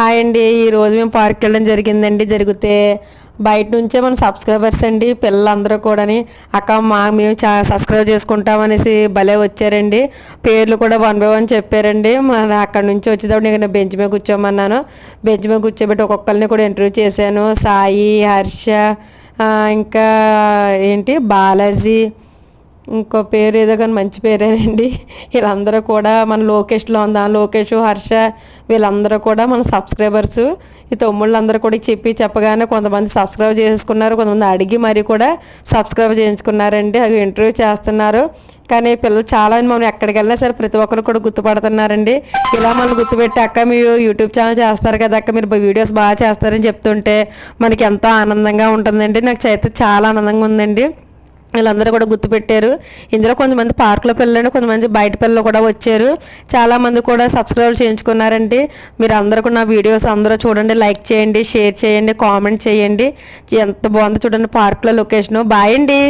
Hi అండి. ఈరోజు మేము పార్క్కి వెళ్ళడం జరిగిందండి. జరిగితే బయట నుంచే మన సబ్స్క్రైబర్స్ అండి పిల్లలందరూ కూడాని అక్క మేము సబ్స్క్రైబ్ చేసుకుంటామనేసి భలే వచ్చారండి. పేర్లు కూడా 1 by 1 చెప్పారండి. మన అక్కడ నుంచి వచ్చేటప్పుడు నేను బెంచ్ మీద కూర్చోమన్నాను. బెంచ్ మీద కూర్చోబెట్టి ఒక్కొక్కరిని కూడా ఇంటర్వ్యూ చేశాను. సాయి, హర్ష, ఇంకా ఏంటి బాలాజీ, ఇంకో పేరు ఏదో కానీ మంచి పేరేనండి. వీళ్ళందరూ కూడా మన లోకేష్లో ఉందా, లోకేష్, హర్ష వీళ్ళందరూ కూడా మన సబ్స్క్రైబర్స్. ఈ తమ్ముళ్ళందరూ కూడా చెప్పగానే కొంతమంది సబ్స్క్రైబ్ చేసుకున్నారు, కొంతమంది అడిగి మరి కూడా సబ్స్క్రైబ్ చేయించుకున్నారండి. అవి ఇంటర్వ్యూ చేస్తున్నారు. కానీ పిల్లలు చాలా మనం ఎక్కడికి వెళ్ళినా సరే ప్రతి ఒక్కరు కూడా గుర్తుపడుతున్నారండి. ఇలా మనం గుర్తుపెట్టి అక్క మీరు యూట్యూబ్ ఛానల్ చేస్తారు కదా అక్క, మీరు వీడియోస్ బాగా చేస్తారని చెప్తుంటే మనకి ఎంతో ఆనందంగా ఉంటుందండి. నాకు చాలా ఆనందంగా ఉందండి. వీళ్ళందరూ కూడా గుర్తుపెట్టారు. ఇందులో కొంతమంది పార్కులో పిల్లలు, కొంతమంది బయట పిల్లలు కూడా వచ్చారు. చాలామంది కూడా సబ్స్క్రైబ్ చేయించుకున్నారండి. మీరు అందరూ కూడా నా వీడియోస్ అందరూ చూడండి, లైక్ చేయండి, షేర్ చేయండి, కామెంట్ చేయండి. ఎంత బాగుందో చూడండి పార్కులో లొకేషను. బాయ్ అండి.